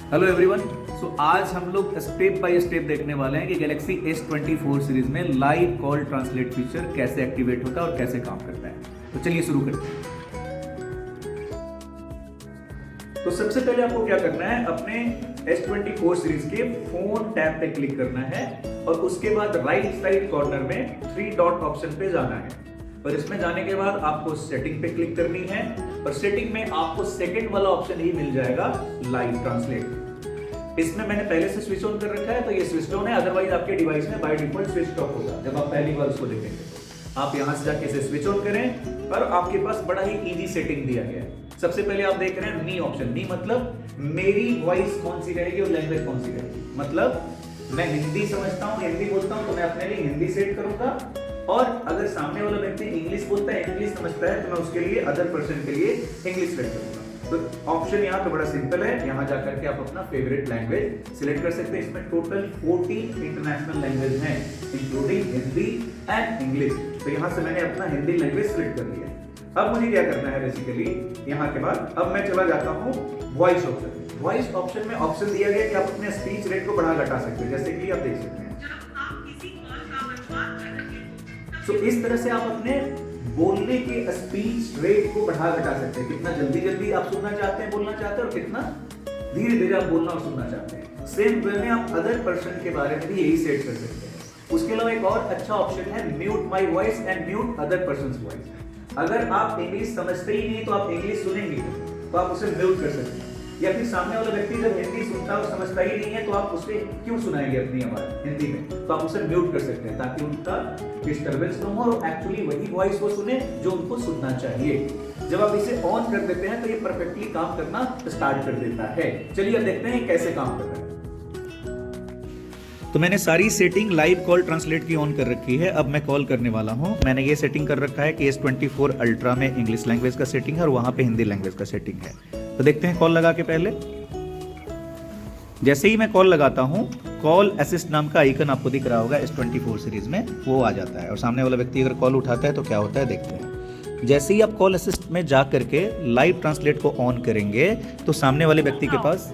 Hello everyone. सो आज हम लोग स्टेप बाय स्टेप देखने वाले हैं कि गैलेक्सी S24 सीरीज में लाइव कॉल ट्रांसलेट फीचर कैसे एक्टिवेट होता है और कैसे काम करता है। तो चलिए शुरू करते हैं। तो सबसे पहले आपको क्या करना है, अपने S24 सीरीज के फोन टैब पे क्लिक करना है और उसके बाद राइट साइड कॉर्नर में 3 डॉट ऑप्शन पे जाना है और इसमें जाने के बाद आपको सेटिंग पे क्लिक करनी है और सेटिंग में आपको सेकंड वाला ऑप्शन ही मिल जाएगा, लाइव ट्रांसलेट। इसमें मैंने पहले से स्विच ऑन कर रखा है तो ये स्विच ऑन है, अदरवाइज आपके डिवाइस में बाय डिफॉल्ट स्विच ऑफ होगा जब आप पहली बार उसको देखेंगे। तो आप यहां से जाके इसे स्विच ऑन करें और आपके पास बड़ा ही इजी सेटिंग दिया गया है। सबसे पहले आप देख रहे हैं मी ऑप्शन। मी मतलब मेरी वॉइस कौन सी रहेगी और लैंग्वेज कौन सी रहेगी। मतलब मैं हिंदी समझता हूँ, हिंदी बोलता हूँ तो मैं अपने लिए हिंदी सेट करूंगा और अगर सामने वाला व्यक्ति इंग्लिश बोलता है, इंग्लिश समझता है तो मैं उसके लिए, अदर पर्सन के लिए इंग्लिश सेट करूंगा। तो ऑप्शन यहाँ पे बड़ा सिंपल है, यहाँ जाकर के आप अपना फेवरेट लैंग्वेज सिलेक्ट कर सकते हैं। इसमें टोटल 14 इंटरनेशनल लैंग्वेज हैं इंक्लूडिंग हिंदी एंड इंग्लिश। तो यहाँ से मैंने अपना हिंदी लैंग्वेज सिलेक्ट कर लिया। अब मुझे क्या करना है, बेसिकली यहाँ के बाद अब मैं चला जाता हूँ वॉइस ऑप्शन। वॉइस ऑप्शन में ऑप्शन दिया गया कि आप अपने स्पीच रेट को बढ़ा घटा सकते हैं, जैसे कि आप देख सकते हैं। तो इस तरह से आप अपने बोलने के स्पीच रेट को बढ़ा घटा सकते हैं, कितना जल्दी जल्दी आप सुनना चाहते हैं, बोलना चाहते हैं और कितना धीरे धीरे आप बोलना और सुनना चाहते हैं। सेम वे में आप अदर पर्सन के बारे में भी यही सेट कर सकते हैं। उसके अलावा एक और अच्छा ऑप्शन है mute my voice and mute other persons voice. अगर आप इंग्लिश समझते ही नहीं तो आप इंग्लिश सुनेंगे तो आप उसे म्यूट कर सकते हैं, या फिर सामने वाला व्यक्ति जब हिंदी सुनता और समझता ही नहीं है तो आप उसे क्यों सुनाएंगे अपनी आवाज हिंदी में, तो आप उसे म्यूट कर सकते हैं ताकि उनका डिस्टरबेंस कम हो और एक्चुअली वही वॉइस वो सुने जो उनको सुनना चाहिए। जब आप इसे ऑन कर देते हैं तो ये परफेक्टली काम करना स्टार्ट कर देता है। चलिए अब देखते हैं कैसे काम कर रहा है। तो मैंने सारी सेटिंग लाइव कॉल ट्रांसलेट की ऑन कर रखी है। अब मैं कॉल करने वाला हूं। मैंने ये सेटिंग कर रखा है कि S24 अल्ट्रा में इंग्लिश लैंग्वेज का सेटिंग है और वहां पे हिंदी लैंग्वेज का सेटिंग है। तो देखते हैं कॉल लगा के पहले। जैसे ही मैं कॉल लगाता हूं, कॉल असिस्ट नाम का आइकन आपको दिख रहा होगा S24 सीरीज में, वो आ जाता है और सामने वाला व्यक्ति अगर कॉल उठाता है तो क्या होता है देखते हैं। जैसे ही आप कॉल असिस्ट में जा करके लाइव ट्रांसलेट को ऑन करेंगे तो सामने वाले व्यक्ति के पास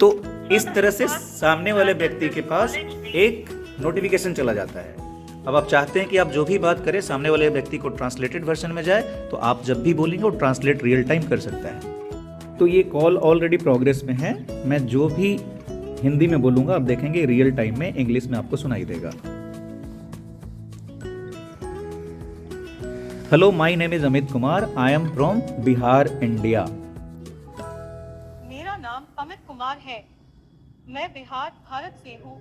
तो इस तरह से सामने वाले व्यक्ति के पास एक नोटिफिकेशन चला जाता है। अब आप चाहते हैं कि आप जो भी बात करें सामने वाले व्यक्ति को ट्रांसलेटेड वर्जन में जाए, तो आप जब भी बोलेंगे वो ट्रांसलेट रियल टाइम कर सकता है। तो ये कॉल ऑलरेडी प्रोग्रेस में है। मैं जो भी हिंदी में बोलूंगा आप देखेंगे रियल टाइम में इंग्लिश में आपको सुनाई देगा। Hello, my name is Amit Kumar, I am from Bihar, India. मेरा नाम अमित कुमार है, मैं बिहार, भारत से हूँ।